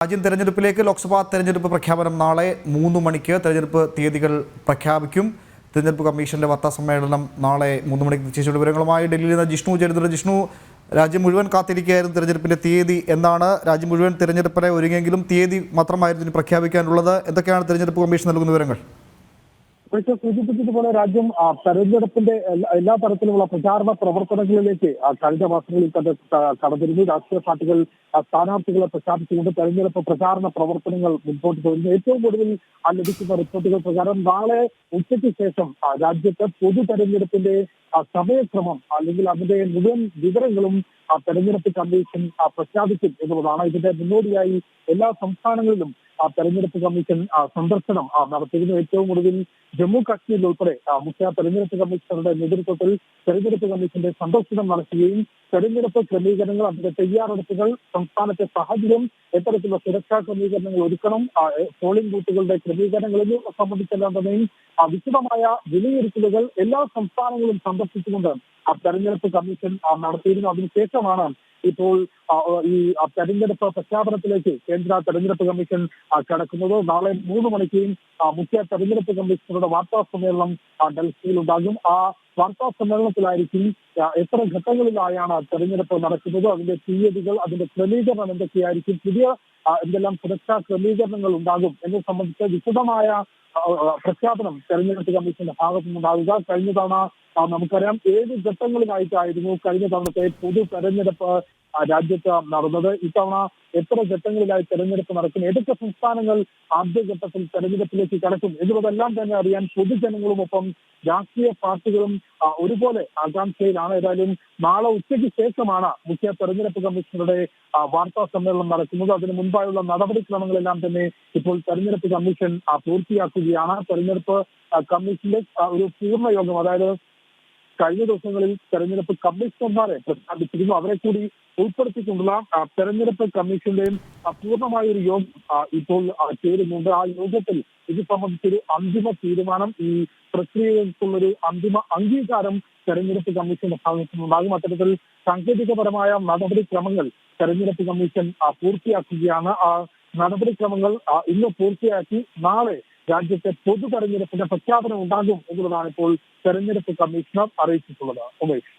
രാജ്യം തെരഞ്ഞെടുപ്പിലേക്ക് ലോക്സഭാ തെരഞ്ഞെടുപ്പ് പ്രഖ്യാപനം നാളെ 3 മണിക്ക് തെരഞ്ഞെടുപ്പ് തീയതികൾ പ്രഖ്യാപിക്കും. തെരഞ്ഞെടുപ്പ് കമ്മീഷന്റെ വാർത്താ സമ്മേളനം നാളെ 3 മണിക്ക് നിശ്ചയിച്ച വിവരങ്ങളുമായി ഡൽഹിയിൽ നിന്ന് ജിഷ്ണു ചേരുന്നുണ്ട്. ജിഷ്ണു, രാജ്യം മുഴുവൻ കാത്തിരിക്കുകയായിരുന്നു തെരഞ്ഞെടുപ്പിന്റെ തീയതി എന്നാണ്. രാജ്യം മുഴുവൻ തെരഞ്ഞെടുപ്പിനെ ഒരുങ്ങിയെങ്കിലും തീയതി മാത്രമായിരുന്നു ഇനി പ്രഖ്യാപിക്കാനുള്ളത്. എന്തൊക്കെയാണ് തെരഞ്ഞെടുപ്പ് കമ്മീഷൻ നൽകുന്ന വിവരങ്ങൾ? സൂചിപ്പിച്ചതുപോലെ രാജ്യം തെരഞ്ഞെടുപ്പിന്റെ എല്ലാ തരത്തിലുള്ള പ്രചാരണ പ്രവർത്തനങ്ങളിലേക്ക് കഴിഞ്ഞ മാസങ്ങളിൽ തന്നെ കടന്നിരുന്നു. രാഷ്ട്രീയ പാർട്ടികൾ സ്ഥാനാർത്ഥികളെ പ്രഖ്യാപിച്ചുകൊണ്ട് തെരഞ്ഞെടുപ്പ് പ്രചാരണ പ്രവർത്തനങ്ങൾ മുൻപോട്ട് പോയിരുന്നു. ഏറ്റവും ഒടുവിൽ ലഭിക്കുന്ന റിപ്പോർട്ടുകൾ പ്രകാരം നാളെ ഉച്ചയ്ക്ക് ശേഷം രാജ്യത്തെ പൊതു തെരഞ്ഞെടുപ്പിന്റെ സമയക്രമം അല്ലെങ്കിൽ അതിന്റെ മുഴുവൻ വിവരങ്ങളും തെരഞ്ഞെടുപ്പ് കമ്മീഷൻ പ്രഖ്യാപിക്കും എന്നുള്ളതാണ്. ഇതിന്റെ മുന്നോടിയായി എല്ലാ സംസ്ഥാനങ്ങളിലും തെരഞ്ഞെടുപ്പ് കമ്മീഷൻ സന്ദർശനം നടത്തിയിരുന്നു. ഏറ്റവും ഒടുവിൽ ജമ്മു കാശ്മീരിൽ ഉൾപ്പെടെ മുഖ്യ തെരഞ്ഞെടുപ്പ് കമ്മീഷണറുടെ നേതൃത്വത്തിൽ തെരഞ്ഞെടുപ്പ് കമ്മീഷന്റെ സന്ദർശനം നടത്തുകയും തെരഞ്ഞെടുപ്പ് ക്രമീകരണങ്ങൾ, അതിന്റെ തയ്യാറെടുപ്പുകൾ, സംസ്ഥാനത്തെ സാഹചര്യം, എത്തരത്തിലുള്ള സുരക്ഷാ ക്രമീകരണങ്ങൾ ഒരുക്കണം, പോളിംഗ് ബൂത്തുകളുടെ ക്രമീകരണങ്ങൾ എന്നിവ സംബന്ധിച്ചെല്ലാം തന്നെയും വിശദമായ വിലയിരുത്തലുകൾ എല്ലാ സംസ്ഥാനങ്ങളും സന്ദർശിച്ചുകൊണ്ട് തെരഞ്ഞെടുപ്പ് കമ്മീഷൻ നടത്തിയിരുന്നു. അതിനുശേഷമാണ് ഇപ്പോൾ ഈ തെരഞ്ഞെടുപ്പ് പ്രഖ്യാപനത്തിലേക്ക് കേന്ദ്ര തെരഞ്ഞെടുപ്പ് കമ്മീഷൻ കടക്കുന്നത്. നാളെ 3 മണിക്ക് മുഖ്യ തെരഞ്ഞെടുപ്പ് കമ്മീഷണറുടെ വാർത്താ സമ്മേളനം ഡൽഹിയിൽ ഉണ്ടാകും. ആ വാർത്താ സമ്മേളനത്തിലായിരിക്കും എത്ര ഘട്ടങ്ങളിലായാണ് തെരഞ്ഞെടുപ്പ് നടക്കുന്നത്, അതിന്റെ തീയതികൾ, അതിന്റെ ക്രമീകരണം എന്തൊക്കെയായിരിക്കും, പുതിയ എന്തെല്ലാം സുരക്ഷാ ക്രമീകരണങ്ങൾ ഉണ്ടാകും എന്നത് സംബന്ധിച്ച് വിശദമായ പ്രഖ്യാപനം തെരഞ്ഞെടുപ്പ് കമ്മീഷന്റെ ഭാഗത്തു നിന്നുണ്ടാവുക. കഴിഞ്ഞ തവണ നമുക്കറിയാം 7 ഘട്ടങ്ങളിലായിട്ടായിരുന്നു കഴിഞ്ഞ തവണത്തെ പൊതു തെരഞ്ഞെടുപ്പ് രാജ്യത്ത് നടന്നത്. ഇത്തവണ എത്ര ഘട്ടങ്ങളിലായി തെരഞ്ഞെടുപ്പ് നടക്കും, ഏതൊക്കെ സംസ്ഥാനങ്ങൾ ആദ്യഘട്ടത്തിൽ തെരഞ്ഞെടുപ്പിലേക്ക് കടക്കും എന്നുള്ളതെല്ലാം തന്നെ അറിയാൻ പൊതുജനങ്ങളുമൊപ്പം രാഷ്ട്രീയ പാർട്ടികളും ഒരുപോലെ ആകാംക്ഷയിലാണ്. ഏതായാലും നാളെ ഉച്ചയ്ക്ക് ശേഷമാണ് മുഖ്യ തെരഞ്ഞെടുപ്പ് കമ്മീഷണറുടെ വാർത്താ സമ്മേളനം നടക്കുന്നത്. അതിന് മുൻപായുള്ള നടപടിക്രമങ്ങളെല്ലാം തന്നെ ഇപ്പോൾ തെരഞ്ഞെടുപ്പ് കമ്മീഷൻ പൂർത്തിയാക്കുകയാണ്. തെരഞ്ഞെടുപ്പ് കമ്മീഷന്റെ ഒരു പൂർണ്ണ യോഗം, അതായത് കഴിഞ്ഞ ദിവസങ്ങളിൽ തെരഞ്ഞെടുപ്പ് കമ്മീഷണർമാരെ പ്രഖ്യാപിച്ചിരുന്നു. അവരെ കൂടി ഉൾപ്പെടുത്തിക്കൊണ്ടുള്ള തെരഞ്ഞെടുപ്പ് കമ്മീഷന്റെയും പൂർണ്ണമായ ഒരു യോഗം ഇപ്പോൾ ചേരുന്നുണ്ട്. ആ യോഗത്തിൽ ഇത് സംബന്ധിച്ചൊരു അന്തിമ തീരുമാനം, ഈ പ്രക്രിയകൾക്കുള്ളൊരു അന്തിമ അംഗീകാരം തെരഞ്ഞെടുപ്പ് കമ്മീഷന്റെ ഭാഗത്തു നിന്നുണ്ടാകും. അത്തരത്തിൽ സാങ്കേതികപരമായ നടപടിക്രമങ്ങൾ തെരഞ്ഞെടുപ്പ് കമ്മീഷൻ പൂർത്തിയാക്കുകയാണ്. ആ നടപടിക്രമങ്ങൾ ഇന്ന് പൂർത്തിയാക്കി നാളെ രാജ്യത്തെ പൊതു തെരഞ്ഞെടുപ്പിന്റെ പ്രഖ്യാപനം ഉണ്ടാകും എന്നുള്ളതാണ് ഇപ്പോൾ തെരഞ്ഞെടുപ്പ് കമ്മീഷണർ അറിയിച്ചിട്ടുള്ളത്. ഉമേഷ്.